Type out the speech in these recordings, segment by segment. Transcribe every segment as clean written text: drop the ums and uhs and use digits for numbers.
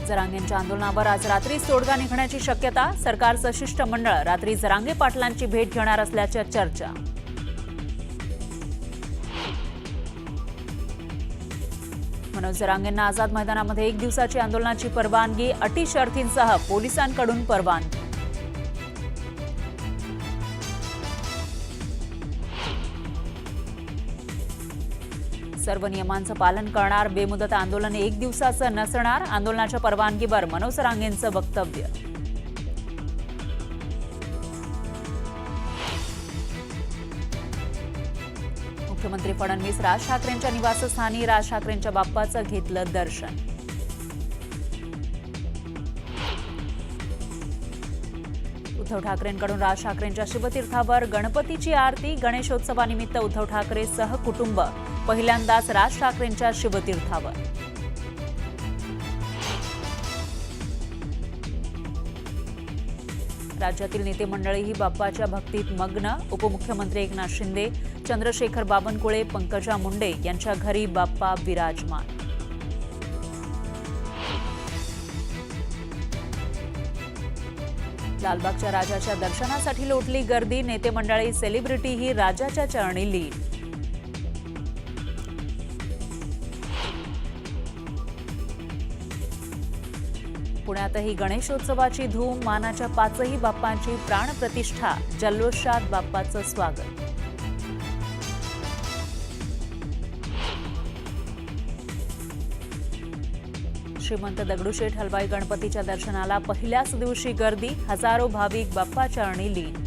जरांगेंच्या आंदोलनावर आज रात्री तोडगा निघण्याची शक्यता. सरकारचं शिष्टमंडळ रात्री जरांगे पाटलांची भेट घेणार असल्याच्या चर्चा. मनोज जरांगेंना आझाद मैदानामध्ये 1 दिवसाची आंदोलनाची परवानगी. अटी शर्थींसह पोलिसांकडून परवानगी. सर्व नियमांचं पालन करणार. बेमुदत आंदोलन 1 दिवसाचं नसणार. आंदोलनाच्या परवानगीवर मनोज जरांगेंचं वक्तव्य. मुख्यमंत्री फडणवीस राज ठाकरेंच्या निवासस्थानी राज ठाकरेंच्या बाप्पाचं घेतलं दर्शन. उद्धव ठाकरेंकडून राज ठाकरेंच्या शिवतीर्थावर गणपतीची आरती. गणेशोत्सवानिमित्त उद्धव ठाकरे सहकुटुंब पहिल्यांदाच राज ठाकरेंच्या शिवतीर्थावर. राज्यातील नेते मंडळीही बाप्पाच्या भक्तीत मग्न. उपमुख्यमंत्री एकनाथ शिंदे, चंद्रशेखर बावनकुळे, पंकजा मुंडे यांच्या घरी बाप्पा विराजमान. लालबागच्या राजाच्या दर्शनासाठी लोटली गर्दी. नेते मंडळी, सेलिब्रिटीही राजाच्या चरणी लीन. पुण्यातही गणेशोत्सवाची धूम. मानाच्या 5ही बाप्पांची प्राणप्रतिष्ठा. जल्लोषात बाप्पाचं स्वागत. श्रीमंत दगडूशेठ हलवाई गणपतीच्या दर्शनाला पहिल्याच दिवशी गर्दी. हजारो भाविक बाप्पा चरणी लीन.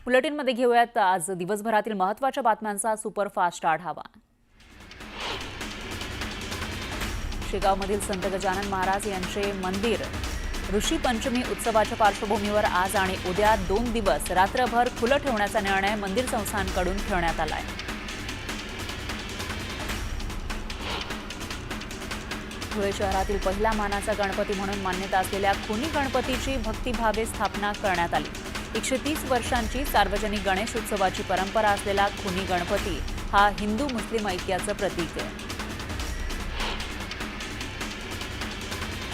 बुलेटिनमध्ये घेऊयात आज दिवसभरातील महत्त्वाच्या बातम्यांचा सुपरफास्ट आढावा. शेगावमधील संत गजानन महाराज यांचे मंदिर ऋषी पंचमी उत्सवाच्या पार्श्वभूमीवर आज आणि उद्या 2 दिवस रात्रभर खुलं ठेवण्याचा निर्णय मंदिर संस्थांकडून घेण्यात आला आहे. धुळे शहरातील पहिला मानाचा गणपती म्हणून मान्यता असलेल्या खुनी गणपतीची भक्तिभावे स्थापना करण्यात आली. 130 वर्षांची सार्वजनिक गणेश उत्सवाची परंपरा असलेला खुनी गणपती हा हिंदू मुस्लिम ऐक्याचं प्रतीक आहे.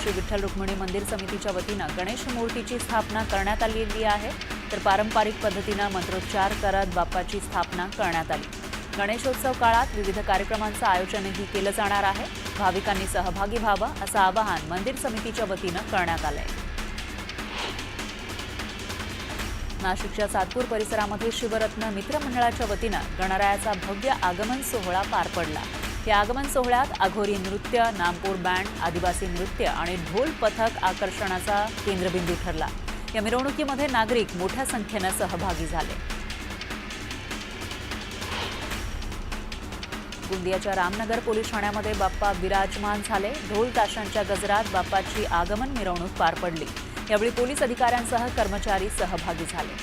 श्री विठ्ठल रुक्मिणी मंदिर समितीच्या वतीनं गणेश मूर्तीची स्थापना करण्यात आलेली आहे. तर पारंपरिक पद्धतीनं मंत्रोच्चार करत बाप्पाची स्थापना करण्यात आली. गणेशोत्सव काळात विविध कार्यक्रमांचं आयोजनही केलं जाणार आहे. भाविकांनी सहभागी व्हावं असं आवाहन मंदिर समितीच्या वतीनं करण्यात आलंय. नाशिकच्या सातपूर परिसरामध्ये शिवरत्न मित्र मंडळाच्या वतीनं गणरायाचा भव्य आगमन सोहळा पार पडला. या आगमन सोहळ्यात अघोरी नृत्य, नामपूर बँड, आदिवासी नृत्य आणि ढोल पथक आकर्षणाचा केंद्रबिंदू ठरला. या मिरवणुकीमध्ये नागरिक मोठ्या संख्येनं सहभागी झाले. गोंदियाच्या रामनगर पोलीस ठाण्यामध्ये बाप्पा विराजमान झाले. ढोल ताशांच्या गजरात बाप्पाची आगमन मिरवणूक पार पडली. यावेळी पोलीस अधिकाऱ्यांसह कर्मचारी सहभागी झाले.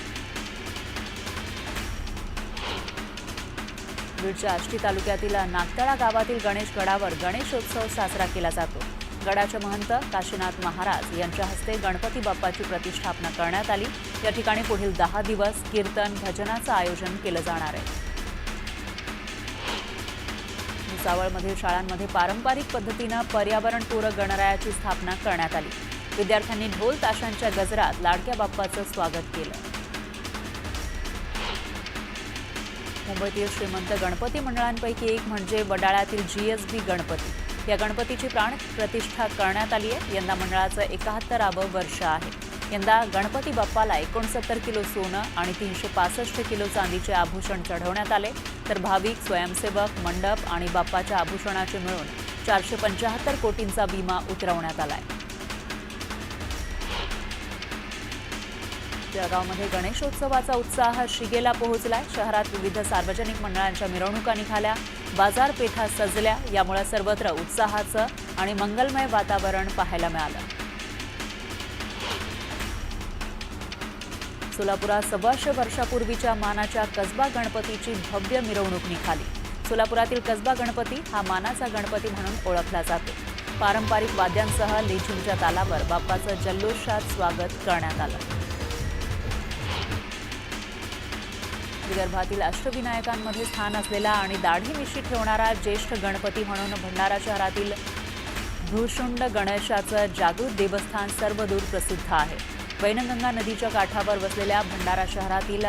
बीडच्या आष्टी तालुक्यातील नागतळा गावातील गणेश गडावर गणेशोत्सव साजरा केला जातो. गडाचे महंत काशीनाथ महाराज यांच्या हस्ते गणपती बाप्पाची प्रतिष्ठापना करण्यात आली. या ठिकाणी पुढील 10 दिवस कीर्तन भजनाचं आयोजन केलं जाणार आहे. भुसावळमधील शाळांमध्ये पारंपरिक पद्धतीनं पर्यावरणपूरक गणरायाची स्थापना करण्यात आली. विद्यार्थ्यांनी ढोल ताशांच्या गजरात लाडक्या बाप्पाचं स्वागत केलं. मुंबईतील श्रीमंत गणपती मंडळांपैकी एक म्हणजे वडाळ्यातील GSB गणपती. या गणपतीची प्राण प्रतिष्ठा करण्यात आली आहे. यंदा मंडळाचं 71वं वर्ष आहे. यंदा गणपती बाप्पाला 69 किलो सोनं आणि 365 किलो चांदीचे आभूषण चढवण्यात आले. तर भाविक, स्वयंसेवक, मंडप आणि बाप्पाच्या आभूषणाचे मिळून 475 कोटींचा विमा उतरवण्यात आलाय. जळगावमध्ये गणेशोत्सवाचा उत्साह शिगेला पोहोचलाय. शहरात विविध सार्वजनिक मंडळांच्या मिरवणुका निघाल्या. बाजारपेठा सजल्या. यामुळे सर्वत्र उत्साहाचं आणि मंगलमय वातावरण पाहायला मिळालं. सोलापुरात 125 वर्षापूर्वीच्या मानाच्या कसबा गणपतीची भव्य मिरवणूक निघाली. सोलापुरातील कसबा गणपती हा मानाचा गणपती म्हणून ओळखला जातो. पारंपरिक वाद्यांसह लेझिमच्या तालावर बाप्पाचं जल्लोषात स्वागत करण्यात आलं. विदर्भातील अष्टविनायकांमध्ये स्थान असलेला आणि दाढी मिशी ठेवणारा ज्येष्ठ गणपती म्हणून भंडारा शहरातील भ्रूशुंड गणेशाचं जागृत देवस्थान सर्वदूर प्रसिद्ध आहे. वैनगंगा नदीच्या काठावर वसलेल्या भंडारा शहरातील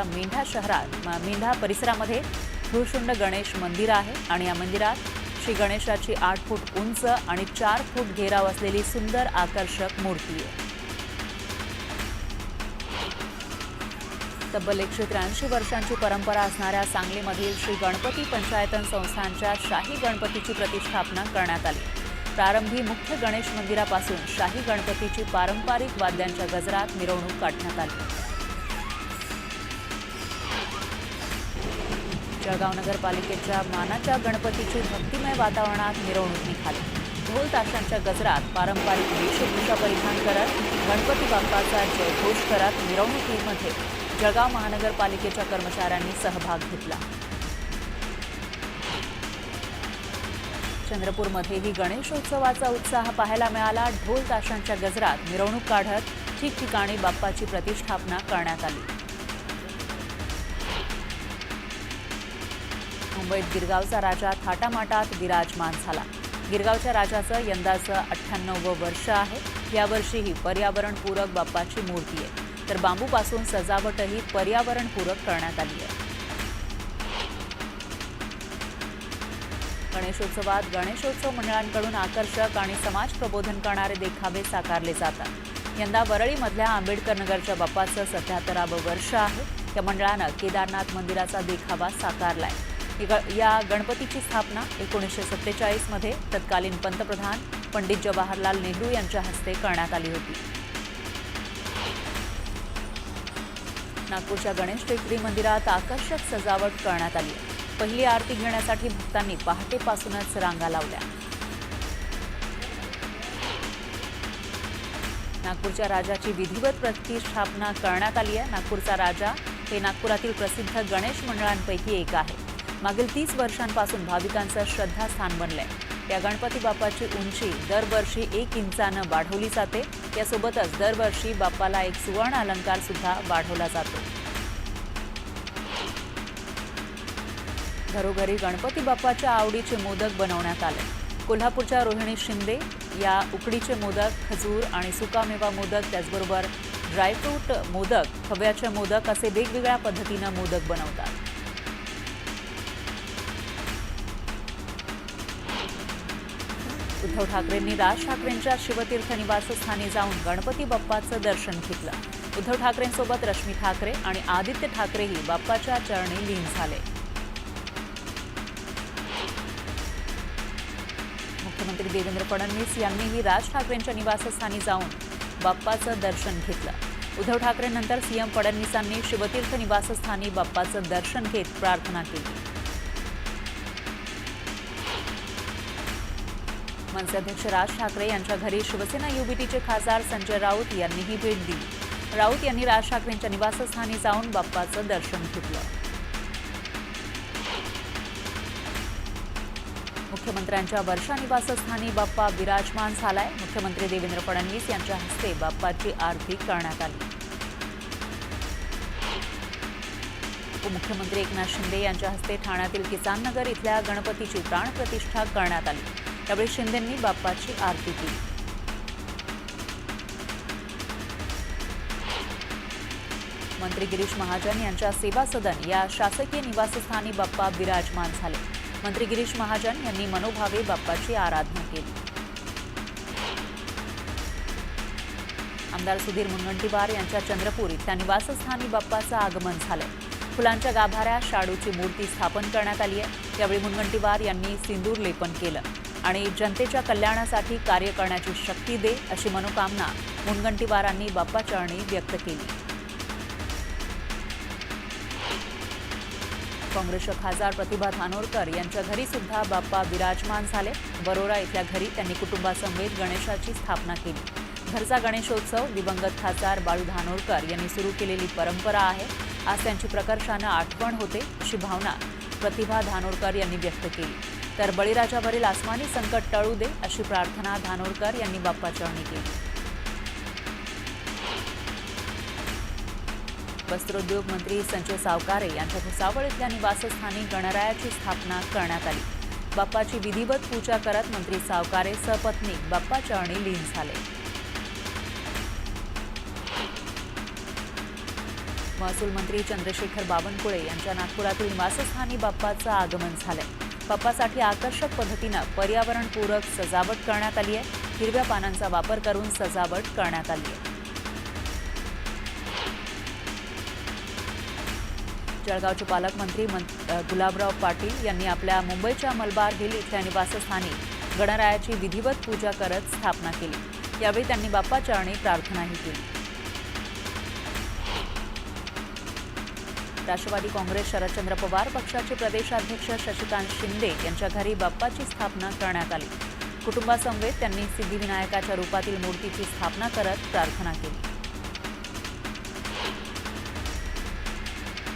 मेंढा परिसरामध्ये भ्रूशुंड गणेश मंदिर आहे आणि या मंदिरात श्री गणेशाची 8 फूट उंच आणि 4 फूट घेराव असलेली सुंदर आकर्षक मूर्ती आहे. तब्बल 183 वर्षांची परंपरा असणाऱ्या सांगलीमधील श्री गणपती पंचायतन संस्थानच्या शाही गणपतीची प्रतिष्ठापना करण्यात आली. प्रारंभी मुख्य गणेश मंदिरापासून शाही गणपतीची पारंपरिक वाद्यांच्या गजरात मिरवणूक काढण्यात आली. जळगाव नगरपालिकेच्या मानाच्या गणपतीची भक्तिमय वातावरणात मिरवणूक निघाली. ढोल ताशांच्या गजरात पारंपरिक वेशभूषा परिधान करत गणपती बाप्पाचा जयघोष करत मिरवणुकीमध्ये जळगाव महानगरपालिकेच्या कर्मचाऱ्यांनी सहभाग घेतला. चंद्रपूरमध्येही गणेशोत्सवाचा उत्साह पाहायला मिळाला. ढोल ताशांच्या गजरात मिरवणूक काढत ठिकठिकाणी बाप्पाची प्रतिष्ठापना करण्यात आली. मुंबईत गिरगावचा राजा थाटामाटात विराजमान झाला. गिरगावच्या राजाचं यंदाचं 98वं वर्ष आहे. यावर्षीही पर्यावरणपूरक बाप्पाची मूर्ती आहे, तर बांबूपासून सजावटही पर्यावरणपूरक करण्यात आली आहे. गणेशोत्सवात गणेशोत्सव मंडळांकडून आकर्षक आणि समाज प्रबोधन करणारे देखावे साकारले जातात. यंदा वरळीमधल्या आंबेडकर नगरच्या बाप्पाचं 77वं वर्ष आहे. या मंडळानं केदारनाथ मंदिराचा देखावा साकारलाय. या गणपतीची स्थापना 1947 मध्ये तत्कालीन पंतप्रधान पंडित जवाहरलाल नेहरू यांच्या हस्ते करण्यात आली होती. नागपूरच्या गणेश टेकडी मंदिरात आकर्षक सजावट करण्यात आली. पहिली आरती घेण्यासाठी भक्तांनी पहाटेपासूनच रांगा लावल्या. नागपूरच्या राजाची विधिवत प्रतिष्ठापना करण्यात आली आहे. नागपूरचा राजा हे नागपुरातील प्रसिद्ध गणेश मंडळांपैकी एक आहे. मागील 30 वर्षांपासून भाविकांचं श्रद्धास्थान बनलंय. या गणपती बाप्पाची उंची दरवर्षी 1 इंचानं वाढवली जाते. यासोबतच दरवर्षी बाप्पाला एक सुवर्ण अलंकार सुद्धा वाढवला जातो. घरोघरी गणपती बाप्पाच्या आवडीचे मोदक बनवण्यात आले. कोल्हापूरच्या रोहिणी शिंदे या उकडीचे मोदक, खजूर आणि सुकामेवा मोदक, त्याचबरोबर ड्रायफ्रूट मोदक, खव्याचे मोदक असे वेगवेगळ्या पद्धतीनं मोदक बनवतात. उद्धव ठाकरेंनी राज ठाकरेंच्या शिवतीर्थ निवासस्थानी जाऊन गणपती बाप्पाचं दर्शन घेतलं. उद्धव ठाकरेंसोबत रश्मी ठाकरे आणि आदित्य ठाकरेही बाप्पाच्या चरणी लीन झाले. मुख्यमंत्री देवेंद्र फडणवीस यांनीही राज ठाकरेंच्या निवासस्थानी जाऊन बाप्पाचं दर्शन घेतलं. उद्धव ठाकरेंनंतर सीएम फडणवीसांनी शिवतीर्थ निवासस्थानी बाप्पाचं दर्शन घेत प्रार्थना केली. मनसे अध्यक्ष राज ठाकरे यांच्या घरी शिवसेना युबीटीचे खासदार संजय राऊत यांनीही भेट दिली. राऊत यांनी राज ठाकरेंच्या निवासस्थानी जाऊन बाप्पाचं दर्शन घेतलं. मुख्यमंत्र्यांच्या वर्षा निवासस्थानी बाप्पा विराजमान झालाय. मुख्यमंत्री देवेंद्र फडणवीस यांच्या हस्ते बाप्पाची आरती करण्यात आली. उपमुख्यमंत्री एकनाथ शिंदे यांच्या हस्ते ठाण्यातील किसान नगर इथल्या गणपतीची प्राणप्रतिष्ठा करण्यात आली. त्यावेळी शिंदेंनी बाप्पाची आरती केली. मंत्री गिरीश महाजन यांच्या सेवा सदन या शासकीय निवासस्थानी बाप्पा विराजमान झाले. मंत्री गिरीश महाजन यांनी मनोभावे बाप्पाची आराधना केली. आमदार सुधीर मुनगंटीवार यांच्या चंद्रपूर इथल्या निवासस्थानी बाप्पाचं आगमन झालंय. फुलांच्या गाभाऱ्यात शाडूची मूर्ती स्थापन करण्यात आली आहे. यावेळी मुनगंटीवार यांनी सिंदूर लेपन केलं आणि जनतेच्या कल्याणासाठी कार्य करण्याची शक्ती दे अशी मनोकामना मुनगंटीवारांनी बाप्पाचरणी व्यक्त केली. काँग्रेसच्या खासदार प्रतिभा धानोरकर यांच्या घरी सुद्धा बाप्पा विराजमान झाले. वरोरा इथल्या घरी त्यांनी कुटुंबासमवेत गणेशाची स्थापना केली. घरचा गणेशोत्सव दिवंगत खासदार बाळू धानोरकर यांनी सुरू केलेली परंपरा आहे. आज त्यांची प्रकर्षानं आठवण होते अशी भावना प्रतिभा धानोरकर यांनी व्यक्त केली. तर बळीराजावरील आसमानी संकट टळू दे अशी प्रार्थना धानोरकर यांनी बाप्पाचरणी केली. वस्त्रोद्योग मंत्री संजय सावकारे यांच्या भुसावळ इथल्या निवासस्थानी गणरायाची स्थापना करण्यात आली। बाप्पाची विधिवत पूजा करत मंत्री सावकारे सपत्नीक बाप्पा चरणी लीन झाले। महसूल मंत्री चंद्रशेखर बावनकुळे यांच्या नागपुरातील निवासस्थानी बाप्पाचं आगमन झालंय। बाप्पासाठी आकर्षक पद्धतीनं पर्यावरणपूरक सजावट करण्यात आली आहे। हिरव्या पानांचा वापर करून सजावट करण्यात आली आहे। जळगावचे पालकमंत्री गुलाबराव पाटील यांनी आपल्या मुंबईच्या मलबार हिल इथल्या निवासस्थानी गणरायाची विधिवत पूजा करत स्थापना केली। यावेळी त्यांनी बाप्पा चरणी प्रार्थनाही केली। राष्ट्रवादी काँग्रेस शरदचंद्र पवार पक्षाचे प्रदेशाध्यक्ष शशिकांत शिंदे यांच्या घरी बाप्पाची स्थापना करण्यात आली। कुटुंबासमवेत त्यांनी सिद्धिविनायकाच्या रूपातील मूर्तीची स्थापना करत प्रार्थना केली।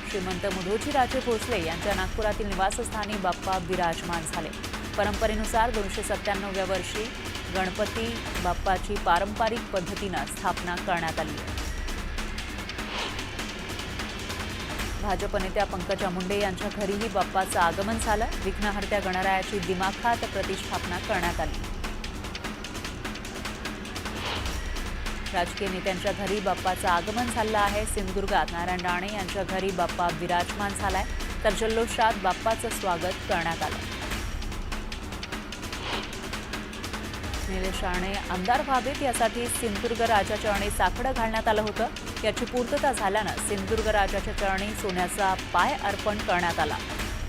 श्रीमंत मुधोजीराजे भोसले यांच्या नागपुरातील निवासस्थानी बाप्पा विराजमान झाले। परंपरेनुसार 297व्या वर्षी गणपती बाप्पाची पारंपरिक पद्धतीनं स्थापना करण्यात आली आहे। भाजप नेत्या पंकजा मुंडे यांच्या घरीही बाप्पाचं आगमन झालं। विघ्नहर्त्या गणरायाची दिमाखात प्रतिष्ठापना करण्यात आली। राजकीय नेत्यांच्या घरी बाप्पाचं आगमन झालं आहे। सिंधुदुर्गात नारायण राणे यांच्या घरी बाप्पा विराजमान झालाय, तर जल्लोषात बाप्पाचं स्वागत करण्यात आलं। निलेश राणे आमदार व्हावेत यासाठी सिंधुदुर्ग राजा चरणी साकडं घालण्यात आलं होतं। याची पूर्तता झाल्यानं सिंधुदुर्ग राजाच्या चरणी सोन्याचा पाय अर्पण करण्यात आला।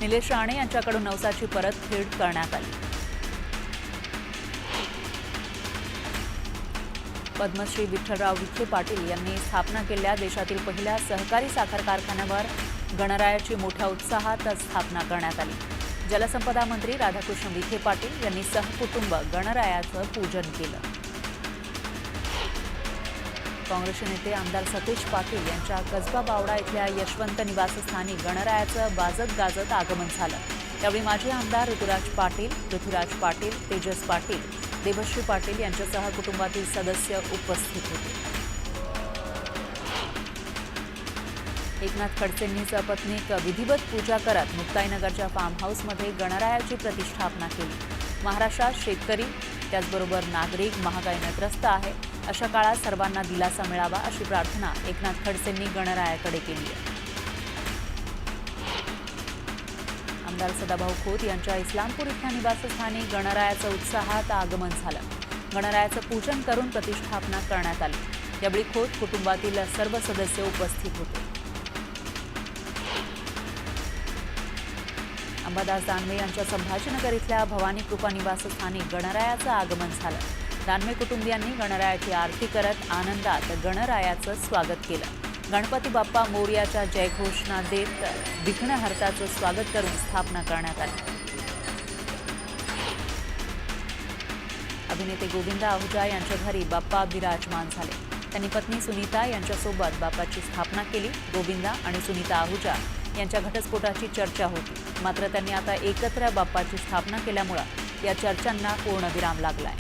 निलेश राणे यांच्याकडून नवसाची परतफेड करण्यात आली। पद्मश्री विठ्ठलराव विखे पाटील यांनी स्थापना केलेल्या देशातील पहिल्या सहकारी साखर कारखान्यावर गणरायाची मोठ्या उत्साहात स्थापना करण्यात आली। जलसंपदा मंत्री राधाकृष्ण विखे पाटील यांनी सहकुटुंब गणरायाचं पूजन केलं। काँग्रेसचे नेते आमदार सतीश पाटील यांच्या कसबा बावडा इथल्या यशवंत निवासस्थानी गणरायाचं वाजत गाजत आगमन झालं। यावेळी माजी आमदार ऋतुराज पाटील, पृथ्वीराज पाटील, तेजस पाटील, देवश्री पाटील यांच्यासह कुटुंबातील सदस्य उपस्थित होते। एकनाथ खडसेंनी सपत्नीक विधिवत पूजा करत मुक्ताईनगरच्या फार्म हाऊसमध्ये गणरायाची प्रतिष्ठापना केली। महाराष्ट्रात शेतकरी त्याचबरोबर नागरिक महागाईने त्रस्त आहे। अशा काळात सर्वांना दिलासा मिळावा अशी प्रार्थना एकनाथ खडसेंनी गणरायाकडे केली आहे। आमदार सदाभाऊ खोत यांच्या इस्लामपूर इथल्या निवासस्थानी गणरायाचं उत्साहात आगमन झालं। गणरायाचं पूजन करून प्रतिष्ठापना करण्यात आली। यावेळी खोत कुटुंबातील सर्व सदस्य उपस्थित होते। अंबादास दानवे यांच्या संभाजीनगर इथल्या भवानी कृपा निवासस्थानी गणरायाचं आगमन झालं। दानवे कुटुंबियांनी गणरायाची आरती करत आनंदात गणरायाचं स्वागत केलं। गणपती बाप्पा मोरयाच्या जयघोषणा देत विघ्नहर्त्याचं स्वागत करून स्थापना करण्यात आली। अभिनेते गोविंदा आहुजा यांच्या घरी बाप्पा विराजमान झाले। त्यांनी पत्नी सुनीता यांच्यासोबत बाप्पाची स्थापना केली। गोविंदा आणि सुनीता आहुजा यांच्या घटस्फोटाची चर्चा होती, मात्र त्यांनी आता एकत्र बाप्पाची स्थापना केल्यामुळे या चर्चांना पूर्णविराम लागलाय।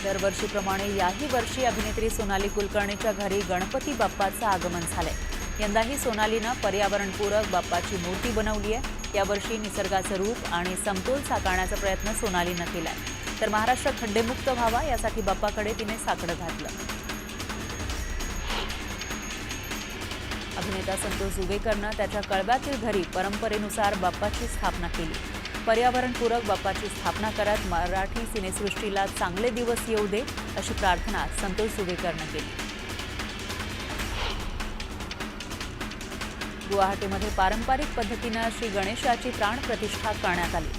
दरवर्षीप्रमाणे याही वर्षी अभिनेत्री सोनाली कुलकर्णीच्या घरी गणपती बाप्पाचं आगमन झालंय। यंदाही सोनालीनं पर्यावरणपूरक बाप्पाची मूर्ती बनवली आहे। यावर्षी निसर्गाचं रूप आणि समतोल साकारण्याचा प्रयत्न सोनालीनं केलाय, तर महाराष्ट्र खड्डेमुक्त व्हावा यासाठी बाप्पाकडे तिने साकडं घातलं। अभिनेता संतोष जुवेकरनं त्याच्या कळव्यातील घरी परंपरेनुसार बाप्पाची स्थापना केली। पर्यावरणपूरक बाप्पाची स्थापना करत मराठी सिनेसृष्टीला चांगले दिवस येऊ दे अशी प्रार्थना संतोष जुवेकरनं केली। गुवाहाटीमध्ये पारंपरिक पद्धतीनं श्री गणेशाची प्राण प्रतिष्ठा करण्यात आली।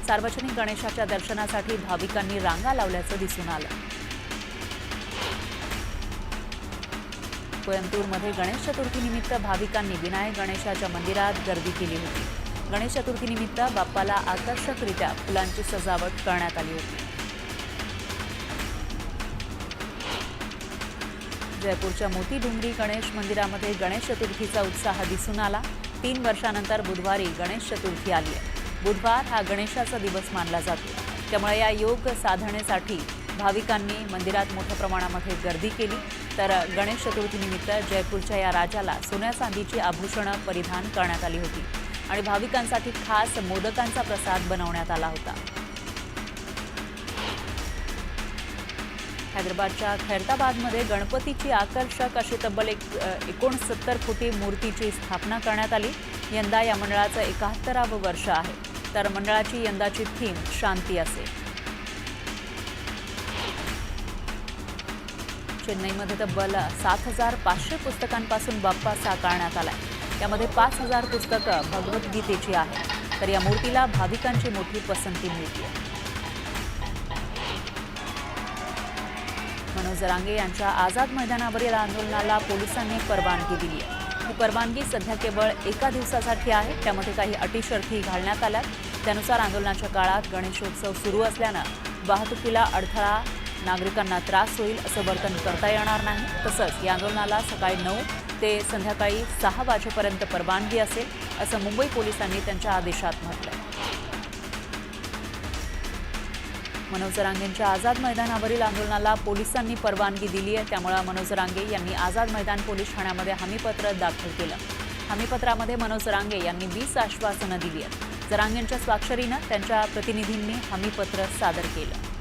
सार्वजनिक गणेशाच्या दर्शनासाठी भाविकांनी रांगा लावल्याचं दिसून आलं। कोयंबतूरमध्ये गणेश चतुर्थीनिमित्त भाविकांनी विनायक गणेशाच्या मंदिरात गर्दी केली होती। गणेश चतुर्थीनिमित्त बाप्पाला आकर्षकरित्या फुलांची सजावट करण्यात आली होती। जयपूरच्या मोती डुंगरी गणेश मंदिरामध्ये गणेश चतुर्थीचा उत्साह दिसून आला। 3 वर्षांनंतर बुधवारी गणेश चतुर्थी आली आहे। बुधवार हा गणेशाचा दिवस मानला जातो, त्यामुळे या योग साधनेसाठी भाविकांनी मंदिरात मोठ्या प्रमाणामध्ये गर्दी केली, तर गणेश चतुर्थीनिमित्त जयपूरच्या या राजाला सोन्या चांदीची आभूषणं परिधान करण्यात आली होती आणि भाविकांसाठी खास मोदकांचा प्रसाद बनवण्यात आला होता. हैदराबादच्या खैरताबादमध्ये गणपतीची आकर्षक अशी तब्बल 69 फुटी मूर्तीची स्थापना करण्यात आली. यंदा या मंडळाचं 71वं वर्ष आहे, तर मंडळाची यंदाची थीम शांती असेल. चेन्नईमध्ये तब्बल 7,500 पुस्तकांपासून बाप्पा साकारण्यात आलाय. यामध्ये 5,000 पुस्तकं भगवद्गीतेची आहेत, तर या मूर्तीला भाविकांची मोठी पसंती मिळते. मनोज जरांगे यांच्या आझाद मैदानावरील आंदोलनाला पोलिसांनी परवानगी दिली आहे. ही परवानगी सध्या केवळ एका दिवसासाठी आहे. त्यामध्ये काही अटी शर्ती घालण्यात आल्या. त्यानुसार आंदोलनाच्या काळात गणेशोत्सव सुरू असल्यानं वाहतुकीला अडथळा, नागरिकांना त्रास होईल असं वर्तन करता येणार नाही. तसंच या आंदोलनाला सकाळी 9 ते संध्याकाळी 6 वाजेपर्यंत परवानगी असेल, असं मुंबई पोलिसांनी त्यांच्या आदेशात म्हटलंय. मनोज जरांगेंच्या आझाद मैदानावरील आंदोलनाला पोलिसांनी परवानगी दिली आहे. त्यामुळे मनोज जरांगे यांनी आझाद मैदान पोलीस ठाण्यामध्ये हमीपत्र दाखल केलं. हमीपत्रामध्ये मनोज जरांगे यांनी 20 आश्वासनं दिली आहेत. जरांगेंच्या स्वाक्षरीनं त्यांच्या प्रतिनिधींनी हमीपत्र सादर केलं.